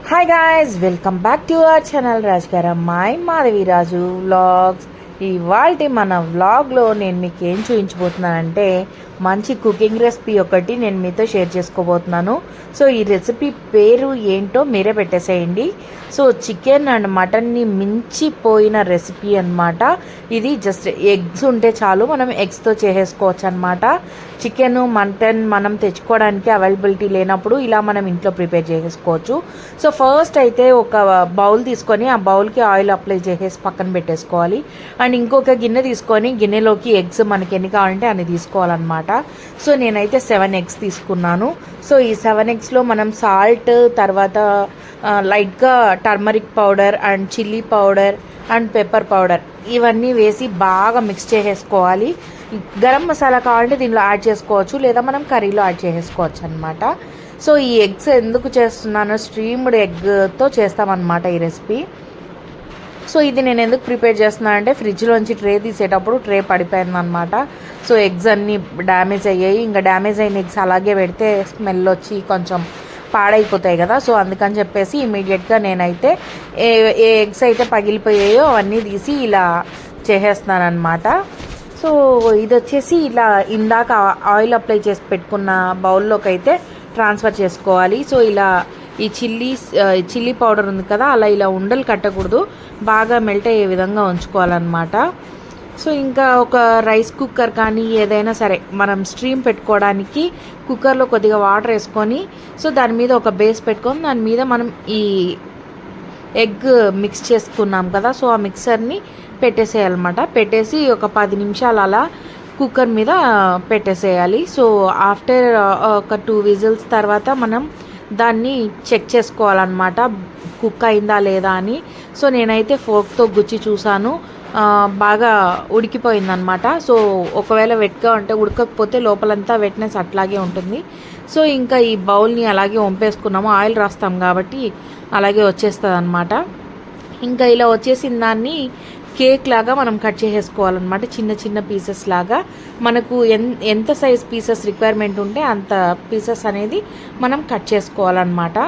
Hi guys, welcome back to our channel రాజుగారు అమ్మాయి Madhavi Raju vlogs. ఇవాళ మన వ్లాగ్లో నేను మీకు ఏం చూపించబోతున్నానంటే మంచి కుకింగ్ రెసిపీ ఒకటి నేను మీతో షేర్ చేసుకోబోతున్నాను. సో ఈ రెసిపీ పేరు ఏంటో మీరే పెట్టేసేయండి. సో చికెన్ అండ్ మటన్ని మించిపోయిన రెసిపీ అనమాట ఇది. జస్ట్ ఎగ్స్ ఉంటే చాలు, మనం ఎగ్స్తో చేసేసుకోవచ్చు అనమాట. చికెన్ మటన్ మనం తెచ్చుకోవడానికి అవైలబిలిటీ లేనప్పుడు ఇలా మనం ఇంట్లో ప్రిపేర్ చేసేసుకోవచ్చు. సో ఫస్ట్ అయితే ఒక బౌల్ తీసుకొని ఆ బౌల్కి ఆయిల్ అప్లై చేసేసి పక్కన పెట్టేసుకోవాలి. అండ్ ఇంకొక గిన్నె తీసుకొని గిన్నెలోకి ఎగ్స్ మనకి ఎన్ని కావాలంటే అన్ని తీసుకోవాలన్నమాట. సో నేనైతే 7 ఎగ్స్ తీసుకున్నాను. సో ఈ 7 ఎగ్స్లో మనం సాల్ట్, తర్వాత లైట్గా turmeric powder and chilli powder and pepper powder ఇవన్నీ వేసి బాగా మిక్స్ చేసేసుకోవాలి. గరం మసాలా కావాలంటే దీనిలో యాడ్ చేసుకోవచ్చు, లేదా మనం కర్రీలో యాడ్ చేసేసుకోవచ్చు అనమాట. సో ఈ ఎగ్స్ ఎందుకు చేస్తున్నాను, స్ట్రీమ్డ్ ఎగ్తో చేస్తామన్నమాట ఈ రెసిపీ. సో ఇది నేను ఎందుకు ప్రిపేర్ చేస్తున్నాను అంటే ఫ్రిడ్జ్లోంచి ట్రే తీసేటప్పుడు ట్రే పడిపోయింది అనమాట. సో ఎగ్స్ అన్నీ డ్యామేజ్ అయ్యాయి. ఇంకా డ్యామేజ్ అయిన ఎగ్స్ అలాగే పెడితే స్మెల్ వచ్చి కొంచెం పాడైపోతాయి కదా. సో అందుకని చెప్పేసి ఇమీడియట్గా నేనైతే ఏ ఎగ్స్ అయితే పగిలిపోయాయో అవన్నీ తీసి ఇలా చేసేస్తున్నాను అనమాట. సో ఇది వచ్చేసి ఇలా ఇందాక ఆయిల్ అప్లై చేసి పెట్టుకున్న బౌల్లోకి అయితే ట్రాన్స్ఫర్ చేసుకోవాలి. సో ఇలా ఈ చిల్లీ పౌడర్ ఉంది కదా, అలా ఇలా ఉండలు కట్టకూడదు, బాగా మెల్ట్ అయ్యే విధంగా ఉంచుకోవాలన్నమాట. సో ఇంకా ఒక రైస్ కుక్కర్ కానీ ఏదైనా సరే మనం స్ట్రీమ్ పెట్టుకోవడానికి కుక్కర్లో కొద్దిగా వాటర్ వేసుకొని, సో దాని మీద ఒక బేస్ పెట్టుకొని దాని మీద మనం ఈ ఎగ్ మిక్స్ చేసుకున్నాం కదా, సో ఆ మిక్సర్ని పెట్టేసేయాలన్నమాట. పెట్టేసి ఒక 10 నిమిషాలు అలా కుక్కర్ మీద పెట్టేసేయాలి. సో ఆఫ్టర్ ఒక 2 విజిల్స్ తర్వాత మనం దాన్ని చెక్ చేసుకోవాలన్నమాట, కుక్ అయిందా లేదా అని. సో నేనైతే ఫోర్క్తో గుచ్చి చూసాను, బాగా ఉడికిపోయిందనమాట. సో ఒకవేళ వెట్గా ఉంటే ఉడకకపోతే లోపలంతా వెట్నెస్ అట్లాగే ఉంటుంది. సో ఇంకా ఈ బౌల్ని అలాగే వంపేసుకున్నాము, ఆయిల్ రాస్తాం కాబట్టి అలాగే వచ్చేస్తుంది అనమాట. ఇంకా ఇలా వచ్చేసిన దాన్ని కేక్ లాగా మనం కట్ చేసేసుకోవాలన్నమాట, చిన్న చిన్న పీసెస్ లాగా. మనకు ఎంత సైజ్ పీసెస్ రిక్వైర్మెంట్ ఉంటే అంత పీసెస్ అనేది మనం కట్ చేసుకోవాలన్నమాట.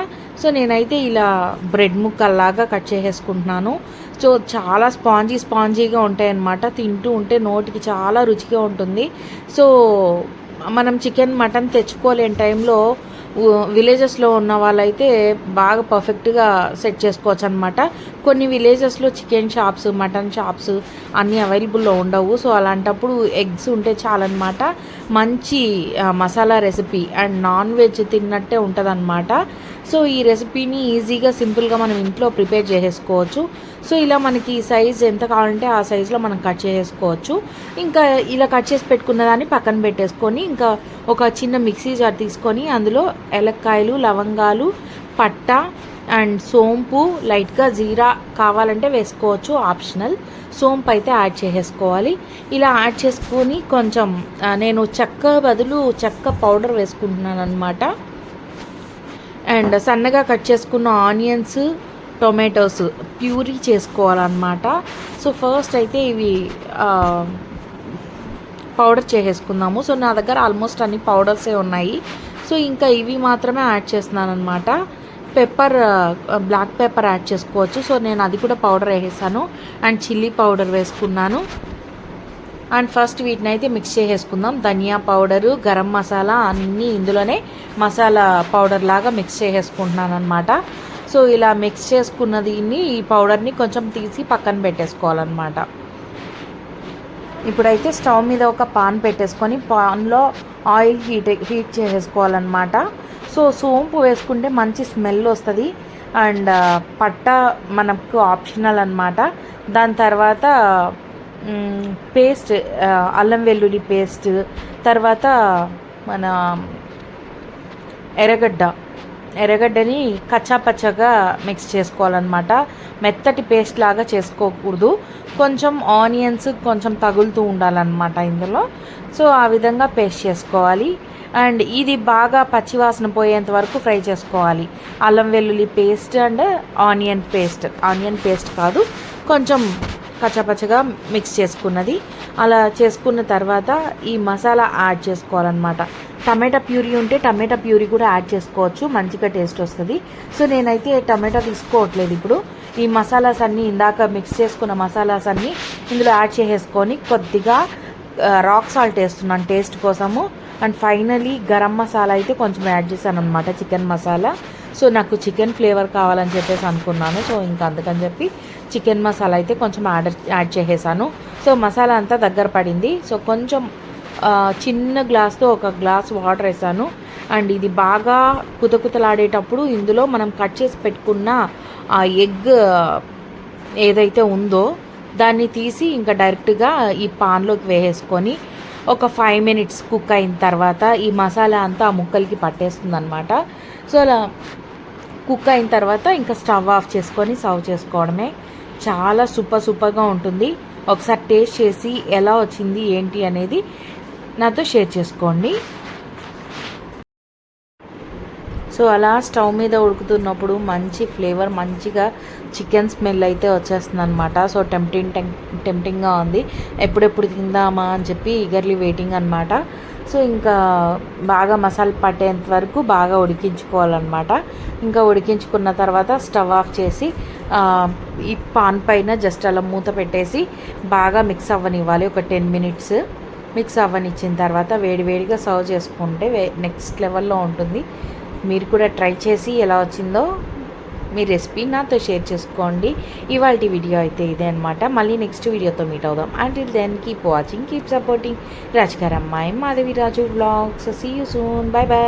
సో నేనైతే ఇలా బ్రెడ్ ముక్కల్లాగా కట్ చేసేసుకుంటున్నాను. సో చాలా స్పాంజీగా ఉంటాయి అన్నమాట, తింటూ ఉంటే నోటికి చాలా రుచిగా ఉంటుంది. సో మనం చికెన్ మటన్ తెచ్చుకోలేని టైంలో విలేజెస్లో ఉన్న వాళ్ళైతే బాగా పర్ఫెక్ట్గా సెట్ చేసుకోవచ్చు అనమాట. కొన్ని విలేజెస్లో చికెన్ షాప్స్, మటన్ షాప్స్ అన్నీ అవైలబుల్లో ఉండవు. సో అలాంటప్పుడు ఎగ్స్ ఉంటే చాలన్నమాట. మంచి masala recipe and non veg తిన్నట్టే ఉంటుంది అనమాట. సో ఈ రెసిపీని ఈజీగా సింపుల్గా మనం ఇంట్లో ప్రిపేర్ చేసేసుకోవచ్చు. సో ఇలా మనకి సైజ్ ఎంత కావాలంటే ఆ సైజులో మనం కట్ చేసేసుకోవచ్చు. ఇంకా ఇలా కట్ చేసి పెట్టుకున్న దాన్ని పక్కన పెట్టేసుకొని ఇంకా ఒక చిన్న మిక్సీ జార్ తీసుకొని అందులో ఏలక్కాయలు, లవంగాలు, పట్ట అండ్ సోంపు, లైట్గా జీరా కావాలంటే వేసుకోవచ్చు, ఆప్షనల్. సోంపు అయితే యాడ్ చేసేసుకోవాలి. ఇలా యాడ్ చేసుకొని కొంచెం నేను చెక్క బదులు చెక్క పౌడర్ వేసుకుంటున్నాను అనమాట. అండ్ సన్నగా కట్ చేసుకున్న ఆనియన్స్, టొమాటోస్ ప్యూరీ చేసుకోవాలన్నమాట. సో ఫస్ట్ అయితే ఇవి పౌడర్ చేసేసుకుందాము. సో నా దగ్గర ఆల్మోస్ట్ అన్ని పౌడర్సే ఉన్నాయి. సో ఇంకా ఇవి మాత్రమే యాడ్ చేస్తున్నాను అనమాట. బ్లాక్ పెప్పర్ యాడ్ చేసుకోవచ్చు. సో నేను అది కూడా పౌడర్ వేసేసాను. అండ్ చిల్లీ పౌడర్ వేసుకున్నాను. అండ్ ఫస్ట్ వీటిని అయితే మిక్స్ చేసేసుకుందాం. ధనియా పౌడరు, గరం మసాలా అన్నీ ఇందులోనే మసాలా పౌడర్ లాగా మిక్స్ చేసేసుకుంటున్నాను అనమాట. సో ఇలా మిక్స్ చేసుకున్న దీన్ని, ఈ పౌడర్ని కొంచెం తీసి పక్కన పెట్టేసుకోవాలన్నమాట. ఇప్పుడైతే స్టవ్ మీద ఒక పాన్ పెట్టేసుకొని పాన్లో ఆయిల్ హీట్ చేసేసుకోవాలన్నమాట. సో సోంపు వేసుకుంటే మంచి స్మెల్ వస్తుంది. అండ్ పట్ట మనకు ఆప్షనల్ అనమాట. దాని తర్వాత పేస్ట్, అల్లం వెల్లుల్లి పేస్ట్, తర్వాత మన ఎర్రగడ్డని కచ్చాపచ్చగా మిక్స్ చేసుకోవాలన్నమాట. మెత్తటి పేస్ట్ లాగా చేసుకోకూడదు, కొంచెం ఆనియన్స్ కొంచెం తగులుతూ ఉండాలన్నమాట ఇందులో. సో ఆ విధంగా పేస్ట్ చేసుకోవాలి. అండ్ ఇది బాగా పచ్చివాసన పోయేంత వరకు ఫ్రై చేసుకోవాలి. అల్లం వెల్లుల్లి పేస్ట్ అండ్ ఆనియన్ పేస్ట్ కాదు, కొంచెం కచ్చపచ్చగా మిక్స్ చేసుకున్నది. అలా చేసుకున్న తర్వాత ఈ మసాలా యాడ్ చేసుకోవాలన్నమాట. టమాటా ప్యూరీ ఉంటే టమాటా ప్యూరీ కూడా యాడ్ చేసుకోవచ్చు, మంచిగా టేస్ట్ వస్తుంది. సో నేనైతే టమాటా తీసుకోవట్లేదు. ఇప్పుడు ఈ మసాలాస్ అన్నీ, ఇందాక మిక్స్ చేసుకున్న మసాలాస్ అన్నీ ఇందులో యాడ్ చేసేసుకొని కొద్దిగా రాక్ సాల్ట్ వేస్తున్నాను టేస్ట్ కోసము. అండ్ ఫైనలీ గరం మసాలా అయితే కొంచెం యాడ్ చేశాను అనమాట, చికెన్ మసాలా. సో నాకు చికెన్ ఫ్లేవర్ కావాలని చెప్పేసి అనుకున్నాను. సో ఇంకా అందుకని చెప్పి చికెన్ మసాలా అయితే కొంచెం యాడ్ చేసేసాను. సో మసాలా అంతా దగ్గర పడింది. సో కొంచెం చిన్న గ్లాస్తో ఒక గ్లాస్ వాటర్ వేసాను. అండ్ ఇది బాగా కుతకుతలాడేటప్పుడు ఇందులో మనం కట్ చేసి పెట్టుకున్న ఆ ఎగ్ ఏదైతే ఉందో దాన్ని తీసి ఇంకా డైరెక్ట్గా ఈ పాన్లోకి వేసేసుకొని ఒక 5 minutes కుక్ అయిన తర్వాత ఈ మసాలా అంతా ఆ ముక్కలకి పట్టేస్తుంది అనమాట. సో అలా కుక్ అయిన తర్వాత ఇంకా స్టవ్ ఆఫ్ చేసుకొని సర్వ్ చేసుకోవడమే. చాలా సూపర్గా ఉంటుంది. ఒకసారి టేస్ట్ చేసి ఎలా వచ్చింది ఏంటి అనేది నాతో షేర్ చేసుకోండి. సో అలా స్టవ్ మీద ఉడుకుతున్నప్పుడు మంచి ఫ్లేవర్, మంచిగా చికెన్ స్మెల్ అయితే వచ్చేస్తుంది అనమాట. సో టెంప్టింగ్గా ఉంది, ఎప్పుడెప్పుడు తిందామా అని చెప్పి ఈగర్లీ వెయిటింగ్ అనమాట. సో ఇంకా బాగా మసాలా పట్టేంత వరకు బాగా ఉడికించుకోవాలన్నమాట. ఇంకా ఉడికించుకున్న తర్వాత స్టవ్ ఆఫ్ చేసి ఈ పాన్ పైన జస్ట్ అలా మూత పెట్టేసి బాగా మిక్స్ అవ్వనివ్వాలి. ఒక 10 minutes మిక్స్ అవ్వనిచ్చిన తర్వాత వేడివేడిగా సర్వ్ చేసుకుంటే నెక్స్ట్ లెవెల్లో ఉంటుంది. మీరు కూడా ట్రై చేసి ఎలా వచ్చిందో మీ రెసిపీ నాతో షేర్ చేసుకోండి. ఇవాల్టి వీడియో అయితే ఇదే అనమాట. మళ్ళీ నెక్స్ట్ వీడియోతో మీట్ అవుదాం. Until then keep watching, keep supporting రాజుగారి అమ్మాయి Madhavi Raju vlogs. See you soon. Bye by.